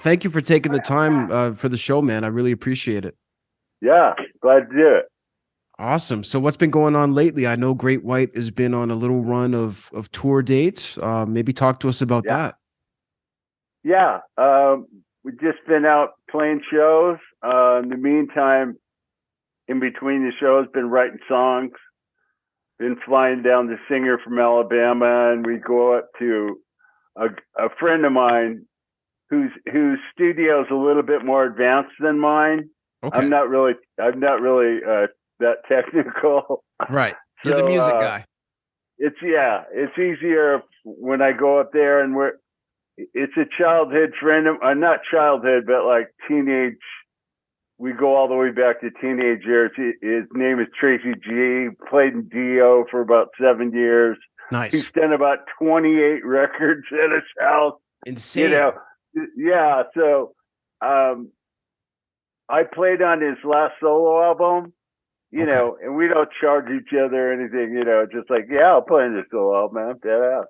thank you for taking the time for the show, man. I really appreciate it. Yeah, glad to do it. Awesome. So what's been going on lately? I know Great White has been on a little run of tour dates. Maybe talk to us about Yeah, that. yeah. We've just been out playing shows. In the meantime, in between the shows, been writing songs. Been flying down the singer from Alabama, and we go up to a, a friend of mine whose studio is a little bit more advanced than mine. Okay. I'm not really that technical. Right. You're the So music guy. it's easier when I go up there, and it's a childhood friend of not childhood, but like teenage. We go all the way back to teenage years. His name is Tracy G. Played in Dio for about 7 years. He's Nice. done about 28 records at his house. You know, Insane. yeah. So um, I played on his last solo album. Okay. And we don't charge each other or anything. Just like, yeah, I'll play in this solo album, man. Yeah.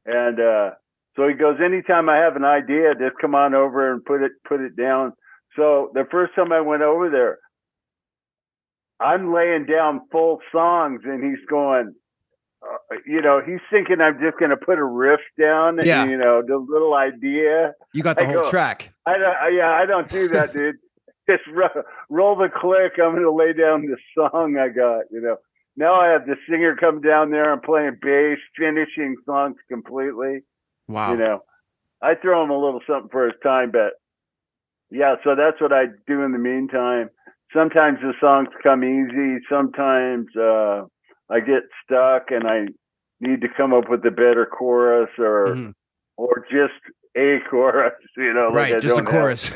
And so he goes, anytime I have an idea, just come on over and put it down. So the first time I went over there, I'm laying down full songs, and he's going, he's thinking I'm just going to put a riff down, Yeah. the little idea. You got the I whole go, track. I don't do that, dude. Just roll the click. I'm going to lay down the song I got. Now I have the singer come down there and playing bass, finishing songs completely. You Wow. know, I throw him a little something for his time, but yeah, so that's what I do in the meantime. Sometimes the songs come easy. Sometimes I get stuck and I need to come up with a better chorus Hmm. or just a chorus, like Right. I Just a don't have. chorus.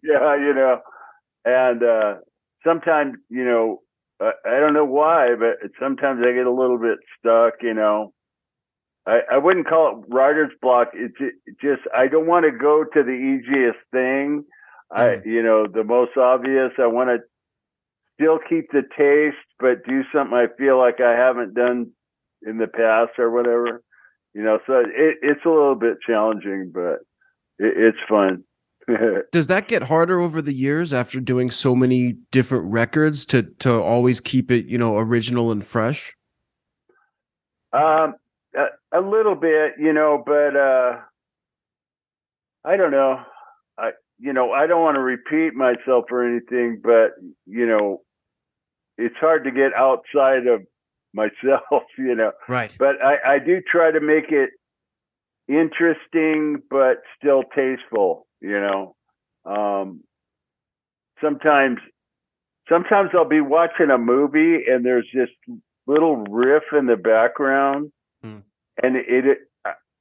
Yeah. And sometimes, I don't know why, but sometimes I get a little bit stuck. I wouldn't call it writer's block. Just I don't want to go to the easiest thing. Mhm. The most obvious. I want to still keep the taste, but do something I feel like I haven't done in the past or whatever. So it's a little bit challenging, but it's fun. Does that get harder over the years after doing so many different records to always keep it, original and fresh? um, a little bit, but I don't know. I don't want to repeat myself or anything, but you know, it's hard to get outside of myself, Right. But I do try to make it interesting, but still tasteful. Um, sometimes, sometimes I'll be watching a movie and there's this little riff in the background, Mm. and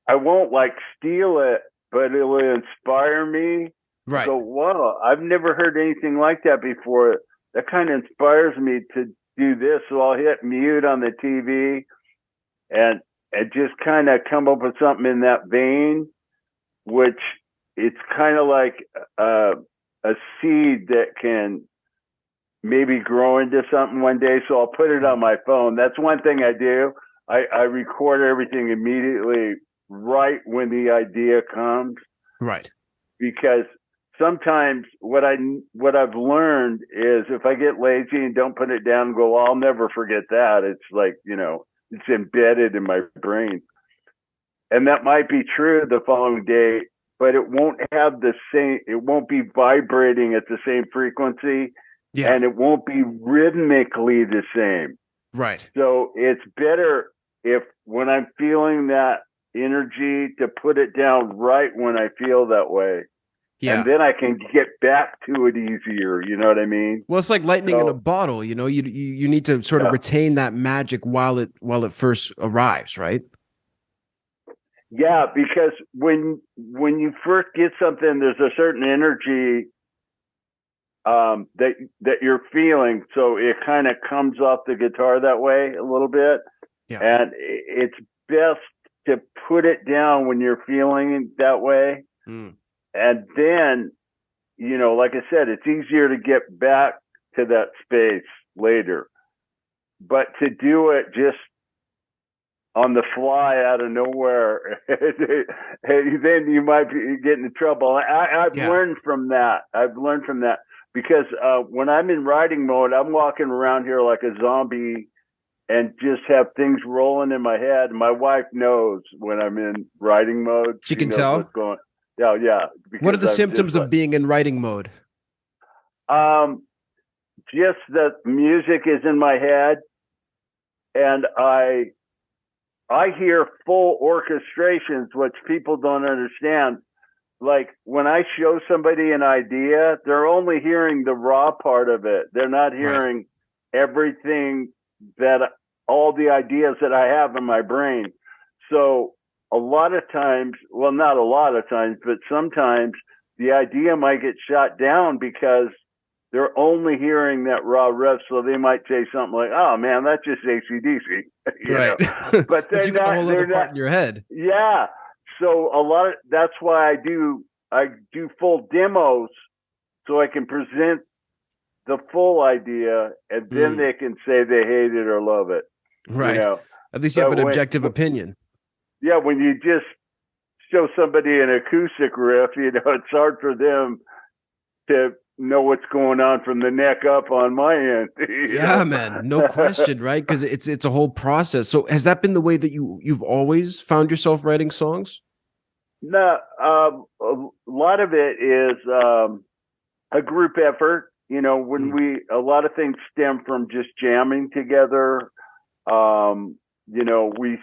I won't like steal it, but it will inspire me. I Right. go, wow, I've never heard anything like that before. That kind of inspires me to do this. So I'll hit mute on the TV and just kind of come up with something in that vein, which it's kind of like uh, a seed that can maybe grow into something one day. So I'll put it Mm. on my phone. That's one thing I do. I record everything immediately right when the idea comes, Right. because sometimes what I've learned is if I get lazy and don't put it down and go, well, I'll never forget that. It's like, it's embedded in my brain. And that might be true the following day, but it won't be vibrating at the same frequency, Yeah. and it won't be rhythmically the same. Right. So it's better if when I'm feeling that energy to put it down right when I feel that way. And Yeah. then I can get back to it easier. You know what I mean? Well, it's like lightning in a So bottle, you need to sort of yeah, retain that magic while it first arrives, right? yeah, because when you first get something, there's a certain energy that you're feeling, so it kind of comes off the guitar that way a little bit, Yeah. and it's best to put it down when you're feeling that way, Mm. and then like I said, it's easier to get back to that space later. But to do it just on the fly out of nowhere, then you might be getting in trouble. I've Yeah. learned from that. I've learned from that because when I'm in writing mode, I'm walking around here like a zombie and just have things rolling in my head. My wife knows when I'm in writing mode. She She can knows what's tell. going. Yeah, yeah. What are Because the I'm just symptoms of being in writing mode? um, just that music is in my head, and I hear full orchestrations, which people don't understand. Like when I show somebody an idea, they're only hearing the raw part of it. They're not Right. hearing everything that all the ideas that I have in my brain. So a lot of times, well, not a lot of times, but sometimes the idea might get shot down because they're only hearing that raw riff. So they might say something like, "Oh man, that's just AC/DC," you Right. know, but But they're you got a not. whole other They're part not. in your head. Yeah. So a lot of that's why I do full demos so I can present the full idea and then Mm, they can say they hate it or love it, you right. know. At least you have But an objective opinion. yeah, when you just show somebody an acoustic riff, it's hard for them to know what's going on from the neck up on my end, Yeah, man, no question, right? Because it's a whole process. So has that been the way that you've always found yourself writing songs? No, a lot of it is a group effort. When Mm, a lot of things stem from just jamming together. We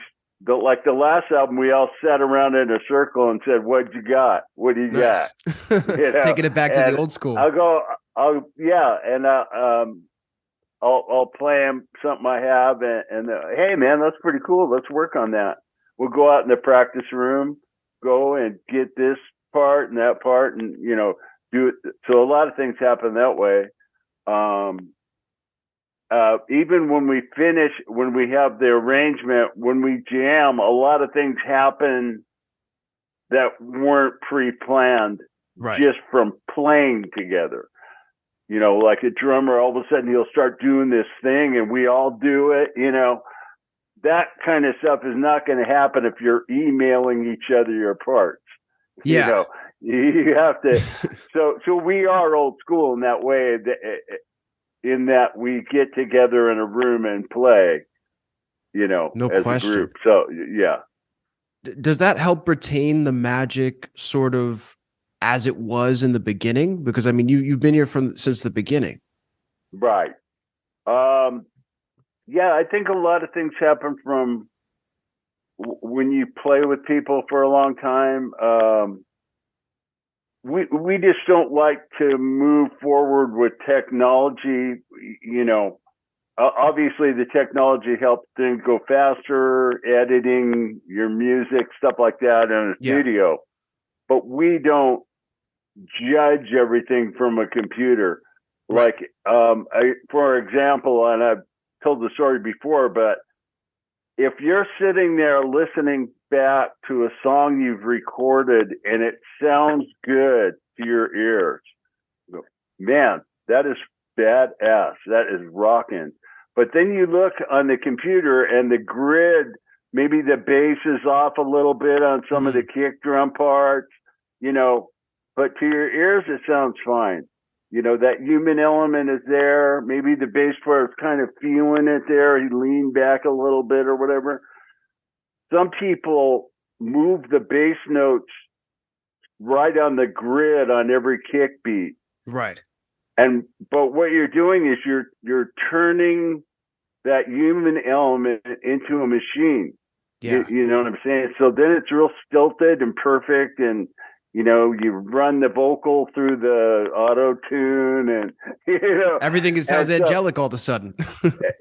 like the last album, we all sat around in a circle and said, "What you got? What do you got?" nice. You know, Taking it back to the and old school. I'll go, yeah, and I'll play them something I have, and hey, man, that's pretty cool. Let's work on that. We'll go out in the practice room, go and get this part and that part, and do it. So a lot of things happen that way. Um, Even when we finish, when we have the arrangement, when we jam, a lot of things happen that weren't pre-planned Right. just from playing together. Like a drummer, all of a sudden he'll start doing this thing and we all do it, that kind of stuff is not going to happen if you're emailing each other your parts. You Yeah. know, you have to. So we are old school in that way. In that we get together in a room and play. No As a group. question. So yeah, Does that help retain the magic sort of as it was in the beginning? Because I mean, you've been here from since the beginning. right. Um, yeah, I think a lot of things happen from when you play with people for a long time. We just don't like to move forward with technology. Obviously the technology helps things go faster, editing your music, stuff like that in a Yeah. studio. But we don't judge everything from a computer. Right. Like, for example, and I've told the story before, but if you're sitting there listening back to a song you've recorded and it sounds good to your ears, man, that is badass. That is rocking. But then you look on the computer and the grid, maybe the bass is off a little bit on some of the Mhm. kick drum parts, but to your ears, it sounds fine. That human element is there. Maybe the bass player is kind of feeling it there. He leaned back a little bit or whatever. Some people move the bass notes right on the grid on every kick beat. Right. But what you're doing is you're turning that human element into a machine. Yeah. You know what I'm saying? So then it's real stilted and perfect, and you run the vocal through the auto tune, and Everything sounds and so angelic all of a sudden.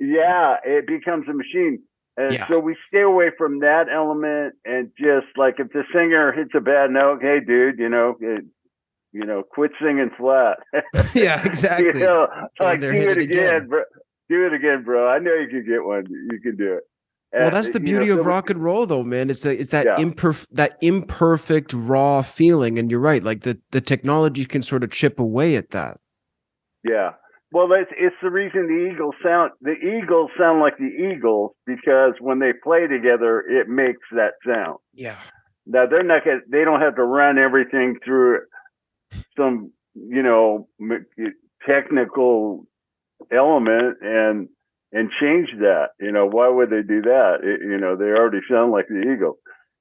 yeah, it becomes a machine. And Yeah. so we stay away from that element, and just like if the singer hits a bad note, hey dude, quit singing flat. Yeah, exactly. Get in Like there, do hit it it again, again. bro. Do it again, bro. I know you can get one. You can do it. Well, that's the beauty So of rock and roll, though, man. It's yeah, that imperfect raw feeling, and you're right. Like the technology can sort of chip away at that. yeah. Well, it's the reason the Eagles sound like the Eagles because when they play together, it makes that sound. Yeah. Now they don't have to run everything through some, technical element and change that. Why would they do that? They already sound like the Eagles.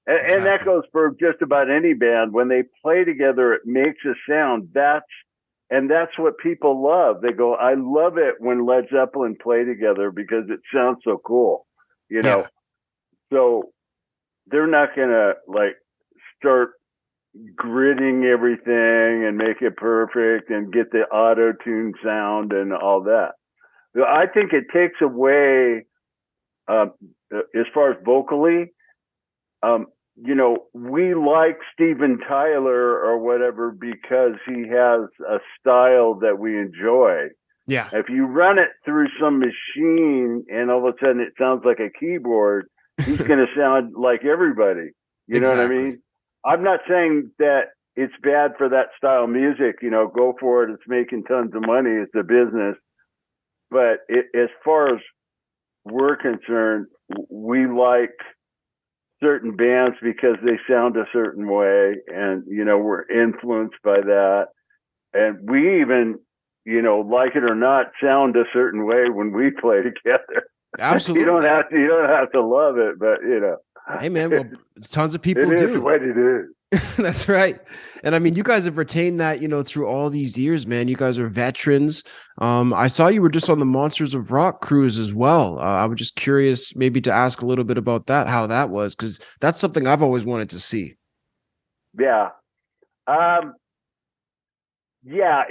And that Exactly. goes for just about any band. When they play together, it makes a sound. That's what people love. They go, I love it when Led Zeppelin play together because it sounds so cool. You Yeah. know, so they're not gonna like start gritting everything and make it perfect and get the auto tune sound and all that. I think it takes away, uh, as far as vocally, um, we like Steven Tyler or whatever because he has a style that we enjoy. Yeah. If you run it through some machine and all of a sudden it sounds like a keyboard, he's going to sound like everybody. You know what I Exactly. mean? I'm not saying that it's bad for that style of music. Go for it. It's making tons of money. It's a business. But as far as we're concerned, we like certain bands because they sound a certain way, and we're influenced by that, and we even, like it or not, sound a certain way when we play together. Absolutely. You don't have to love it, but Hey man, it, well, tons of it people is do. what it is. That's right. And I mean, you guys have retained that, through all these years, man. You guys are veterans. I saw you were just on the Monsters of Rock cruise as well. I was just curious maybe to ask a little bit about that, how that was, because that's something I've always wanted to see. Yeah. um yeah,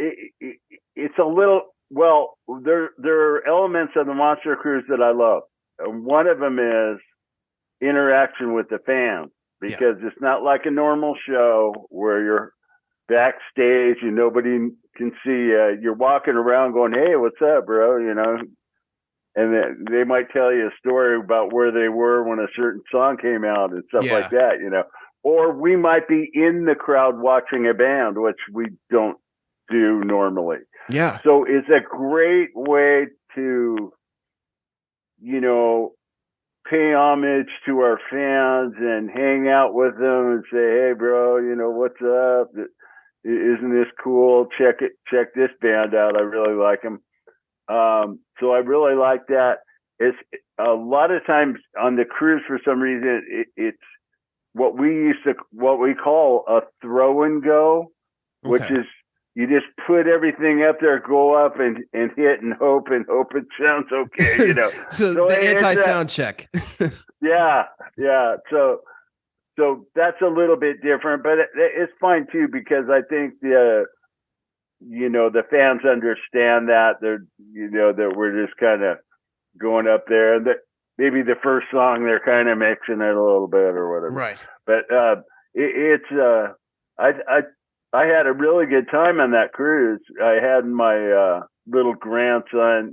it's a little, well, there are elements of the Monster Cruise that I love. One of them is interaction with the fans, Yeah. because it's not like a normal show where you're backstage and nobody can see you. You're walking around going, "Hey, what's up, bro?" And they might tell you a story about where they were when a certain song came out and stuff like Yeah. that. Or we might be in the crowd watching a band, which we don't do normally. Yeah. So it's a great way to, you know, pay homage to our fans and hang out with them and say, "Hey, bro, what's up? Isn't this cool? Check this band out. I really like them." So I really like that. It's a lot of times on the cruise, for some reason, it's what we call a throw and go, which Okay. is you just put everything up there, go up and hit and hope it sounds okay. So So the it's anti-sound check. yeah, yeah. So that's a little bit different, but it's fine too, because I think the fans understand that that we're just kind of going up there, and that maybe the first song they're kind of mixing it a little bit or whatever. Right. But it's I had a really good time on that cruise. I had my little grandson,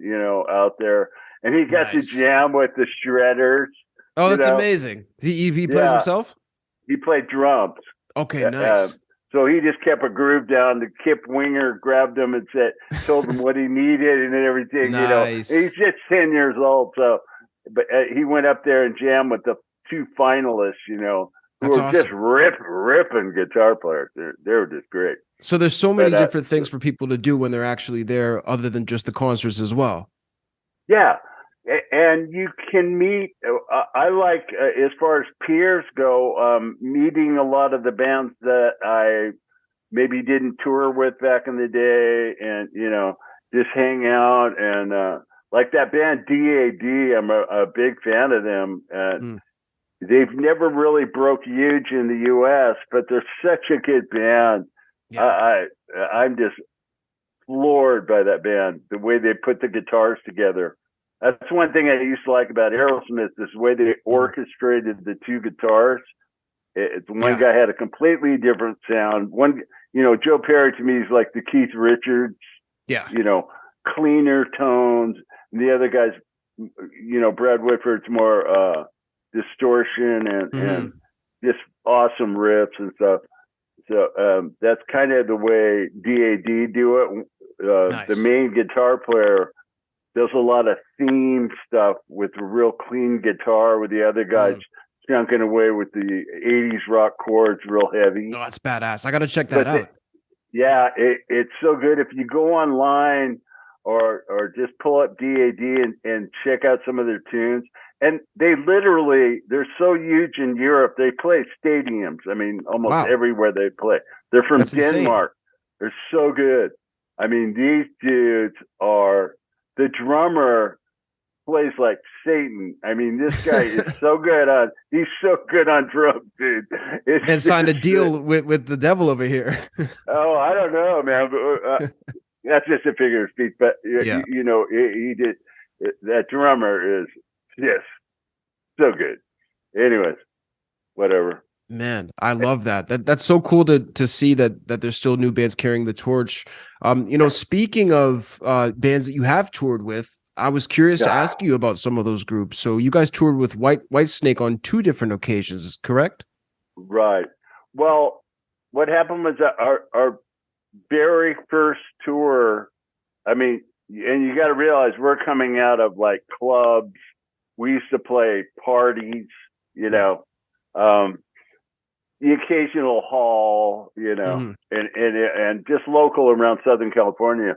out there, and he got to Nice. jam with the shredders. Oh, You that's know, amazing. He plays yeah, himself? he played drums. Okay, Uh, uh, nice. so he just kept a groove down. The Kip Winger grabbed him and told him what he needed and everything. He's Nice. just 10 years old, so but he went up there and jammed with the two finalists. Who That's are just awesome. ripping guitar players. They were just great. So there's so many But different things for people to do when they're actually there, other than just the concerts as well. yeah, and you can meet. I like, as far as peers go, meeting a lot of the bands that I maybe didn't tour with back in the day, and just hang out and like that band DAD. I'm a big fan of them. Mm, They've never really broke huge in the U.S., but they're such a good band. yeah. I I'm just floored by that band, the way they put the guitars together. That's one thing I used to like about Aerosmith, is the way they Mhm. orchestrated the two guitars. One Yeah. guy had a completely different sound. Joe Perry to me is like the Keith Richards, Yeah. you know, cleaner tones. And the other guy's, Brad Whitford's more distortion and Hmm. just awesome riffs and stuff. So that's kind of the way DAD do it. the Nice. main guitar player does a lot of theme stuff with a real clean guitar, with the other guys Mm. chunking away with the 80s rock chords real heavy. Oh, that's badass. I got to check that But out. yeah, it's so good. If you go online or just pull up DAD and check out some of their tunes, and they're so huge in Europe. They play stadiums. I mean, almost Wow. everywhere they play. They're from That's insane. Denmark. They're so good. I mean, these dudes are. The drummer plays like Satan. I mean, this guy is so good on. He's so good on drums, dude. Man signed a deal with the devil over here. Oh, I don't know, man. But, that's just a figure of speech. But Yeah. you know, he did. That drummer is yes, so good. Anyways, whatever. Man, I love that. That's so cool to see that there's still new bands carrying the torch. Speaking of bands that you have toured with, I was curious to Ah, ask you about some of those groups. So you guys toured with Whitesnake on two different occasions, is correct? right. Well, what happened was that our very first tour. I mean, and you got to realize we're coming out of like clubs. We used to play parties, you Yeah. know. The occasional hall, Hmm. and just local around Southern California.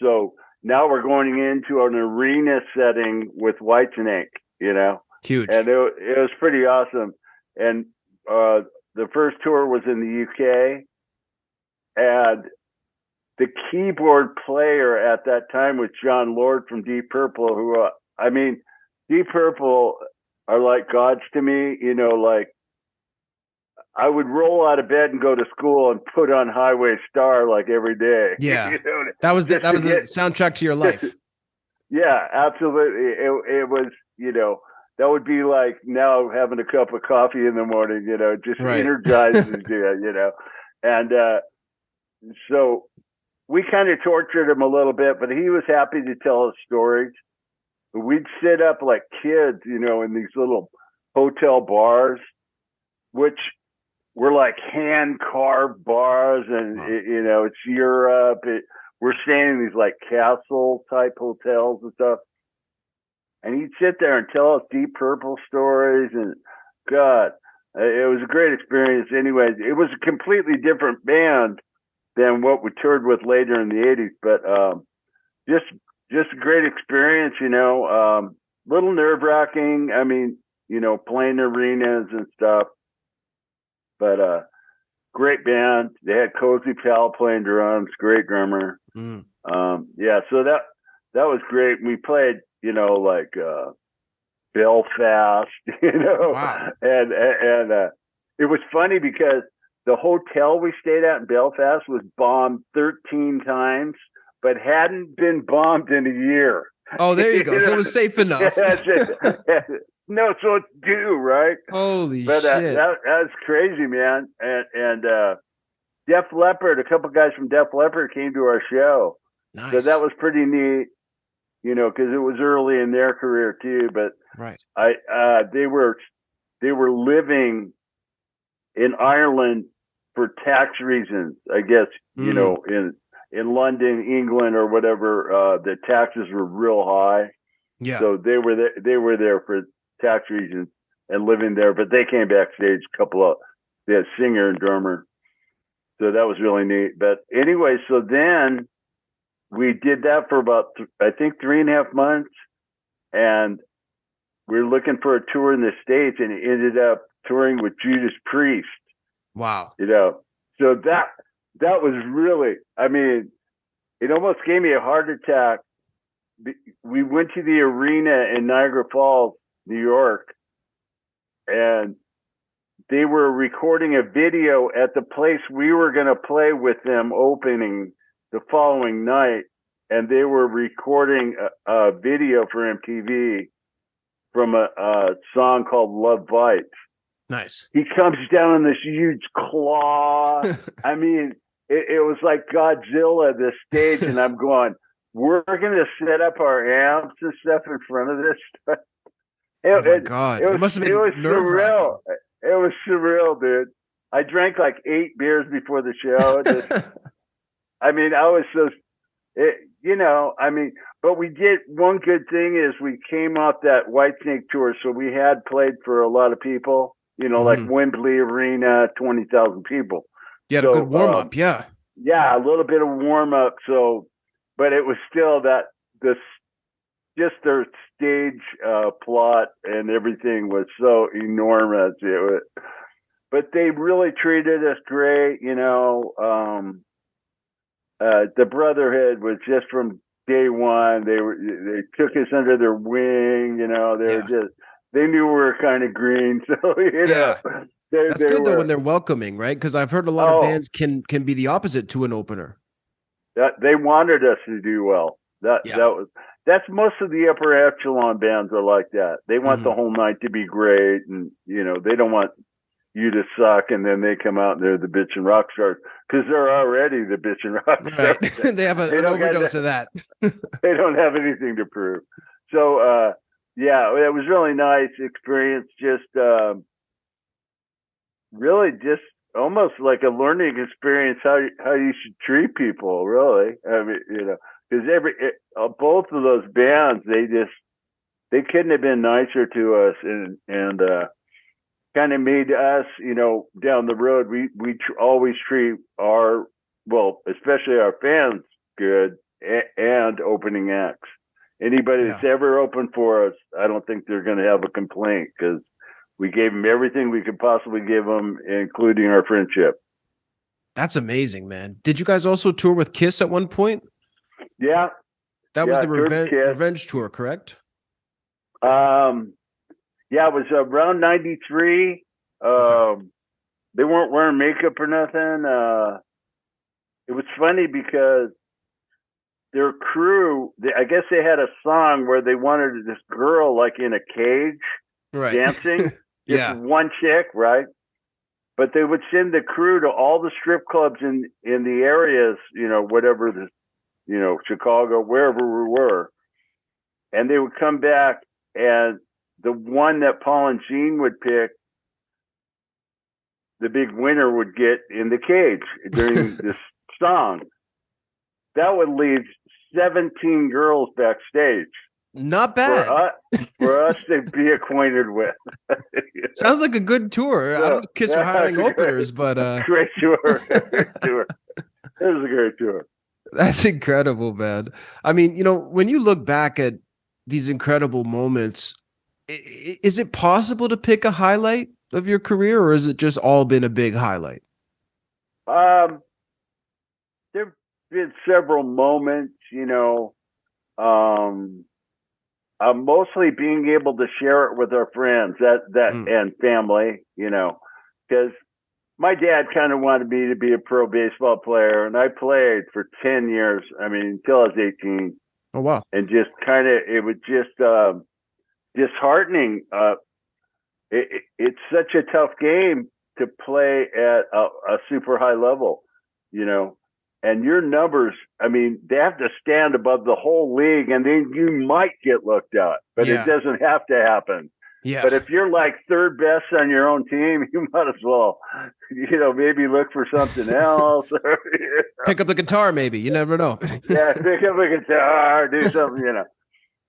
So now we're going into an arena setting with Whitesnake, and Huge. it was pretty awesome. And the first tour was in the UK, and the keyboard player at that time was John Lord from Deep Purple, who, I mean, Deep Purple are like gods to me, like I would roll out of bed and go to school and put on Highway Star like every day, Yeah. That was just that to was the get, soundtrack to your just, life. yeah, absolutely. It was, that would be like now having a cup of coffee in the morning, just Right. energizes you. And so we kind of tortured him a little bit, but he was happy to tell us stories. We'd sit up like kids, in these little hotel bars, which were like hand carved bars, and Wow. it's Europe. We're staying in these like castle type hotels and stuff. And he'd sit there and tell us Deep Purple stories, and God, it was a great experience. Anyways, it was a completely different band than what we toured with later in the '80s, but just a great experience. Little nerve wracking. I mean, playing arenas and stuff, but great band. They had Cozy Pal playing drums, great drummer. Mm. Yeah, so that was great. We played, like Belfast, Wow. and it was funny because the hotel we stayed at in Belfast was bombed 13 times, but hadn't been bombed in a year. Oh, there you go. So it was safe enough. No, so it's due, right? Holy But shit. that's crazy, man. And Def Leppard, a couple guys from Def Leppard came to our show, so that Nice. was pretty neat. Because it was early in their career too. But Right. they were living in Ireland for tax reasons, I guess. Mm. In London, England, or whatever, the taxes were real high, Yeah. so they were there for tax reasons and living there. But they came backstage. They had singer and drummer, so that was really neat. But anyway, so then we did that for about I think 3.5 months, and we were looking for a tour in the States, and it ended up touring with Judas Priest. Wow. So that was really, I mean, it almost gave me a heart attack. We went to the arena in Niagara Falls, New York, and they were recording a video at the place we were going to play with them opening the following night, and they were recording a video for MTV from a song called Love Bites. Nice. He comes down on this huge claw. I mean, it was like Godzilla, this stage, and I'm going, we're going to set up our amps and stuff in front of this stuff. Oh my God. It must have It was been nerve surreal. wracking. It was surreal, dude. I drank like 8 beers before the show. I mean, I was so, I mean, but we did one good thing is we came off that Whitesnake tour, so we had played for a lot of people, like Hmm. Wembley Arena, 20,000 people. You had a good So, warm up. Yeah. yeah, a little bit of warm up. So, but it was still that this just their stage plot and everything was so enormous. But they really treated us great. The Brotherhood was just from day one. They took us under their wing. They were Yeah. just they knew we were kind of green, so Yeah. That's they good though when were. they're welcoming, right? Because I've heard a lot of Oh, bands can be the opposite to an opener. they wanted us to do well. Yeah. That's most of the upper echelon bands are like that. They want the Hmm. whole night to be great, and they don't want you to suck, and then they come out and they're the bitch and rock stars because they're already the bitch and rock Right. stars. They have They an don't got overdose of that. they don't have anything to prove. So yeah, it was really nice experience. Just really just almost like a learning experience how you should treat people. Really, I mean, because both of those bands they couldn't have been nicer to us, and kind of made us, down the road. We always treat especially our fans, good and opening acts. Anybody Yeah. that's ever opened for us, I don't think they're going to have a complaint because we gave them everything we could possibly give them, including our friendship. That's amazing, man. Did you guys also tour with Kiss at one point? Yeah, That was yeah, the toured with Kiss. Revenge tour, correct? Um, yeah, it was around '93. Okay. They weren't wearing makeup or nothing. It was funny because their crew, I guess they had a song where they wanted this girl like in a cage Right. dancing, just Yeah. one chick, right? But they would send the crew to all the strip clubs in the areas, whatever Chicago, wherever we were, and they would come back, and the one that Paul and Gene would pick, the big winner would get in the cage during this song. That would leave 17 girls backstage Not for bad. us to be acquainted with. Sounds like a good tour. I don't know So if Kiss are that's hiring a openers, but great tour. Great tour. It was a great tour. that's incredible, man. I mean, when you look back at these incredible moments, is it possible to pick a highlight of your career, or has it just all been a big highlight? Um, there've been several moments, um, mostly being able to share it with our friends Mm. and family, because my dad kind of wanted me to be a pro baseball player, and I played for 10 years. I mean, until I was 18, Oh wow. and just kind of it was just disheartening. It's such a tough game to play at a super high level, you know. And your numbers, I mean, they have to stand above the whole league, and then you might get looked at, but it Yeah. doesn't have to happen. Yeah. But if you're like third best on your own team, you might as well, maybe look for something else. Or, Pick up the guitar, maybe. You never know. yeah, pick up a guitar, do something.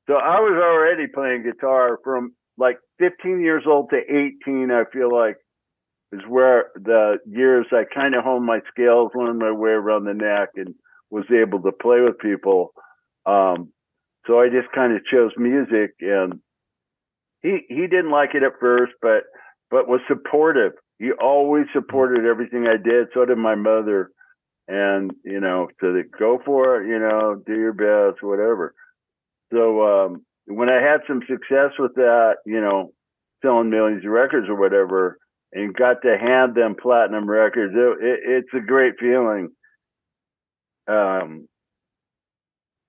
So I was already playing guitar from like 15 years old to 18. I feel like is where the years I kind of honed my skills, learned my way around the neck, and was able to play with people. So I just kind of chose music, and he didn't like it at first, but was supportive. He always Mm. supported everything I did. So did my mother, and so they go for it. Do your best, whatever. So when I had some success with that, selling millions of records or whatever, and got to hand them platinum records, it's a great feeling. Um,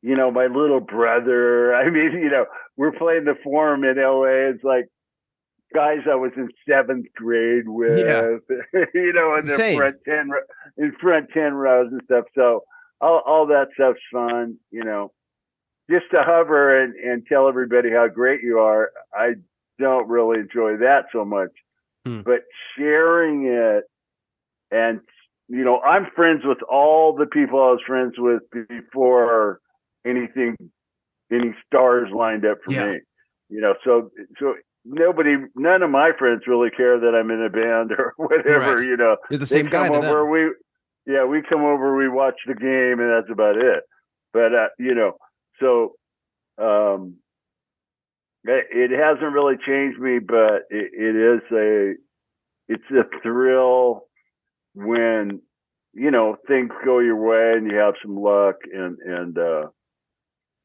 my little brother. I mean, we're playing the Forum in LA. It's like guys I was in seventh grade Yeah. with, It's in the insane. front 10 rows and stuff. So all that stuff's fun, just to hover and tell everybody how great you are. I don't really enjoy that so much, Hmm. but sharing it and I'm friends with all the people I was friends with before anything, any stars lined up for Yeah. me. So none of my friends really care that I'm in a band or whatever. Right. You're the They same guy come to over, them. we come over, we watch the game, and that's about it. But so um, it hasn't really changed me, but it's a thrill when things go your way and you have some luck, and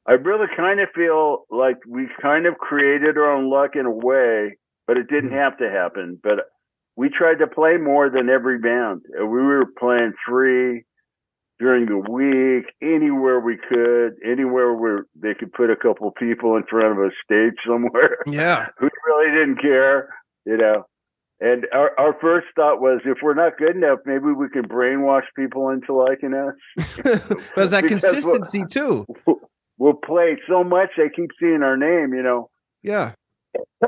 I really kind of feel like we kind of created our own luck in a way, but it didn't Mhm. have to happen. But we tried to play more than every band. We were playing free during the week, anywhere we could, anywhere where they could put a couple people in front of a stage somewhere. Yeah. We really didn't care. And our first thought was, if we're not good enough, maybe we can brainwash people into liking us. There's that Because consistency too. we'll play so much they keep seeing our name. Yeah.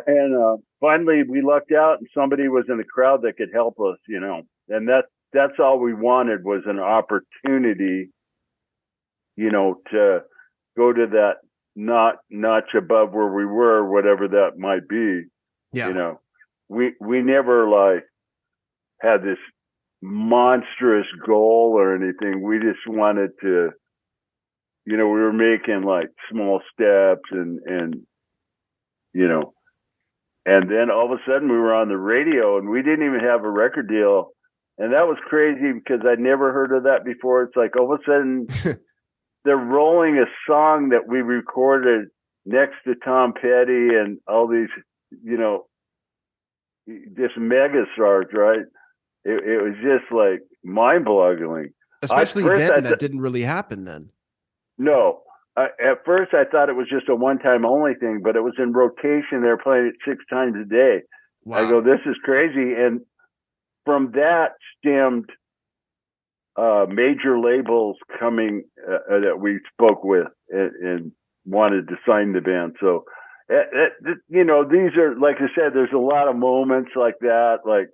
And finally we lucked out and somebody was in the crowd that could help us. And that's all we wanted, was an opportunity, to go to that notch above where we were, whatever that might be. you Yeah. know we never like had this monstrous goal or anything. We just wanted to, we were making like small steps, and you know and then all of a sudden we were on the radio and we didn't even have a record deal. And that was crazy because I'd never heard of that before. It's like all of a sudden they're rolling a song that we recorded next to Tom Petty and all these, you know, just mega stars, right? It was just like mind boggling. At Especially first, then, that didn't really happen then. no. At first, I thought it was just a one-time only thing, but it was in rotation. They're playing it 6 times a day. I go, Wow. this is crazy. And from that stemmed major labels coming that we spoke with and wanted to sign the band. So, these are, like I said, there's a lot of moments like that, like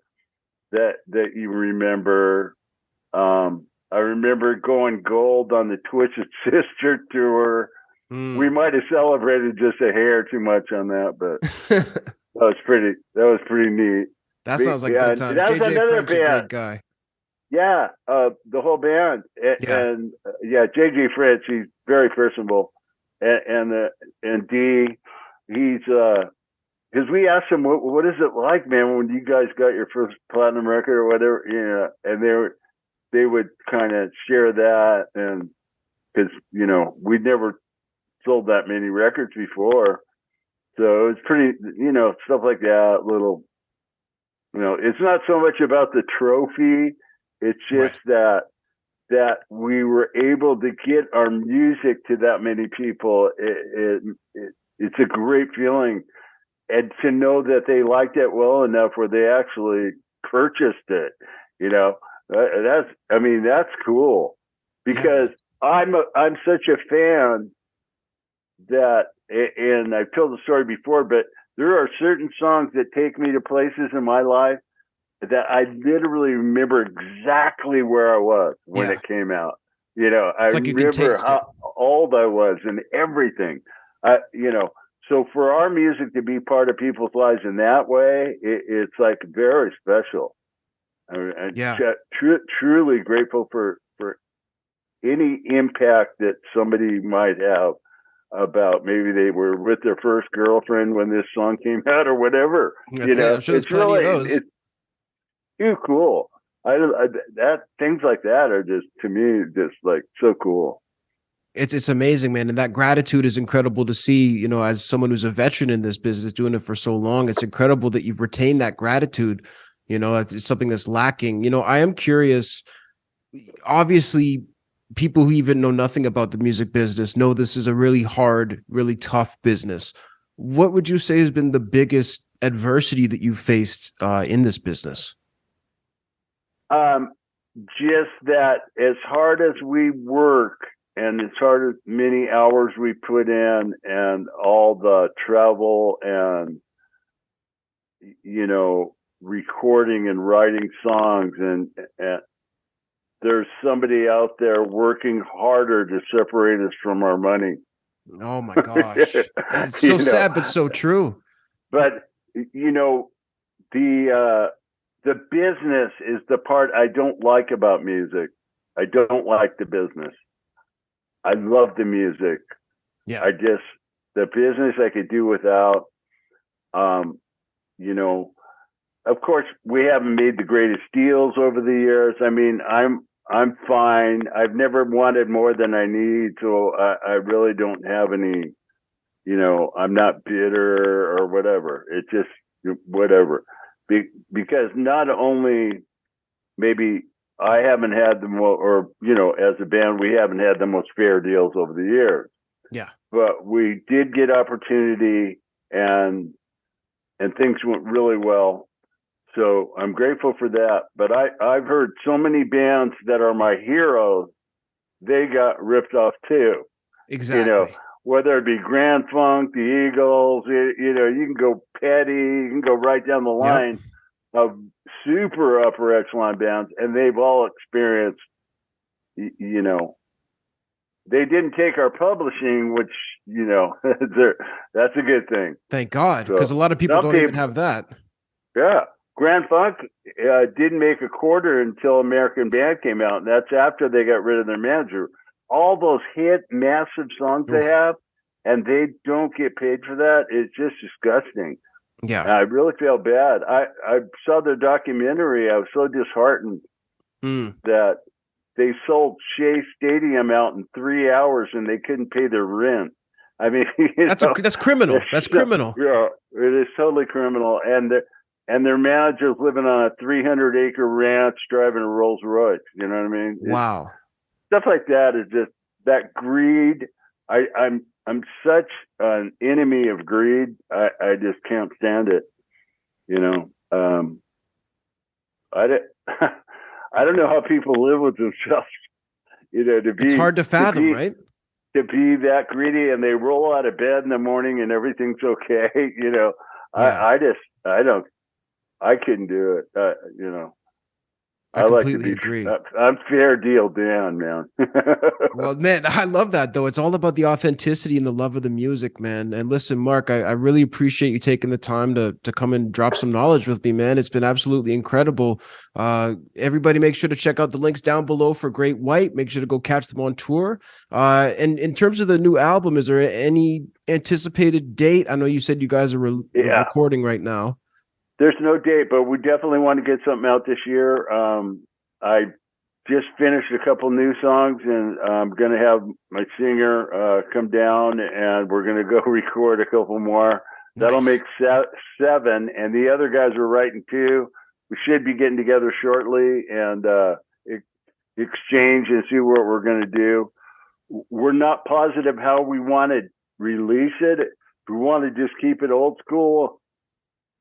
that you remember. I remember going gold on the Twisted Sister tour. We Mm. might have celebrated just a hair too much on that, but that was pretty neat. That sounds like Yeah, good and times. that was JJ another Frank's a band. great guy. Yeah, the whole band, Yeah. and yeah, JJ Fritz, he's very personable, and D, he's because we asked him what is it like, man, when you guys got your first platinum record or whatever, and they would kind of share that, and because we'd never sold that many records before, so it's pretty, stuff like that, little. It's not so much about the trophy. It's just Right. that we were able to get our music to that many people. It's a great feeling, and to know that they liked it well enough where they actually purchased it. That's cool, Yeah, because man. I'm such a fan that, and I've told the story before, but there are certain songs that take me to places in my life that I literally remember exactly where I was when Yeah. it came out. I It's like you can remember taste it. how old I was and everything. So for our music to be part of people's lives in that way, it's like very special. I'm Yeah. truly grateful for any impact that somebody might have about, maybe they were with their first girlfriend when this song came out or whatever. That's it. I'm sure there's It's plenty of really, those. it's too cool. That things like that are just, to me, just like so cool. It's amazing, man. And that gratitude is incredible to see, as someone who's a veteran in this business, doing it for so long. It's incredible that you've retained that gratitude. It's something that's lacking. I am curious. Obviously, people who even know nothing about the music business know this is a really hard, really tough business. What would you say has been the biggest adversity that you've faced in this business? Um, just that as hard as we work and as hard as many hours we put in and all the travel and, recording and writing songs and there's somebody out there working harder to separate us from our money. Oh my gosh. It's so You know, sad, but so true. but you know, the business is the part I don't like about music. I don't like the business. I love the music. Yeah. The business I could do without. You know, of course, we haven't made the greatest deals over the years. I mean, I'm fine. I've never wanted more than I need, so I really don't have any. You know, I'm not bitter or whatever. It's just whatever. Because not only maybe I haven't had the most, or you know, as a band, we haven't had the most fair deals over the years. Yeah. But we did get opportunity, and things went really well. So I'm grateful for that. But I've heard so many bands that are my heroes, they got ripped off too. You know, Exactly. whether it be Grand Funk, the Eagles, you know, you can go Petty, you can go right down the Yep. line of super upper echelon bands, and they've all experienced, you know, they didn't take our publishing, which, you know, that's a good thing. Thank God, because So a lot of people some don't even people, have that. yeah. Grand Funk didn't make a quarter until American Band came out, and that's after they got rid of their manager. All those hit, massive songs they Oof. have, and they don't get paid for that. It's just disgusting. And Yeah. I really feel bad. I saw the documentary. I was so disheartened Mm. that they sold Shea Stadium out in 3 hours and they couldn't pay their rent. I mean, That's criminal. That's criminal. yeah, it is totally criminal. And their manager's living on a 300-acre ranch, driving a Rolls Royce. You know what I mean? Wow. Stuff like that is just that greed. I'm such an enemy of greed. I just can't stand it. You know, I don't, I don't know how people live with themselves. You know, It's hard to fathom, right? to be that greedy, and they roll out of bed in the morning and everything's okay. You know, Yeah. I couldn't do it. You know, I I like to completely be. agree. I'm fair deal Dan, man. Well, man, I love that though. It's all about the authenticity and the love of the music, man. And listen, Mark, I really appreciate you taking the time to come and drop some knowledge with me, man. It's been absolutely incredible. Everybody make sure to check out the links down below for Great White. Make sure to go catch them on tour. And in terms of the new album, is there any anticipated date? I know you said you guys are Yeah. recording right now. There's no date, but we definitely want to get something out this year. I just finished a couple new songs, and I'm going to have my singer come down, and we're going to go record a couple more. Nice. That'll make 7, and the other guys are writing 2. We should be getting together shortly and exchange and see what we're going to do. We're not positive how we want to release it. If we want to just keep it old school,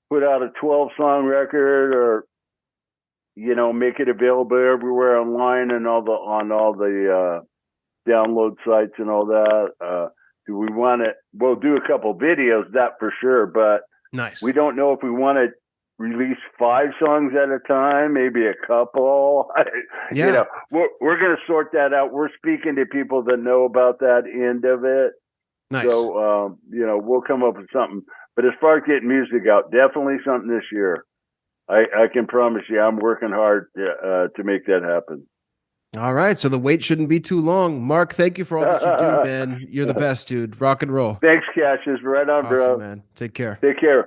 put out a 12-song record, or you know, make it available everywhere online and on all the download sites and all that. Do we want to? We'll do a couple videos, that for sure, but Nice. we don't know if we want to release 5 songs at a time, maybe a couple. Yeah. You know, we're going to sort that out. We're speaking to people that know about that end of it. Nice. So, you know, we'll come up with something. But as far as getting music out, definitely something this year. I can promise you, I'm working hard to make that happen. All right. So the wait shouldn't be too long. Mark, thank you for all that you do, man. You're the best, dude. Rock and roll. Thanks, Cassius. Right on, Awesome, bro. man. Take care. Take care.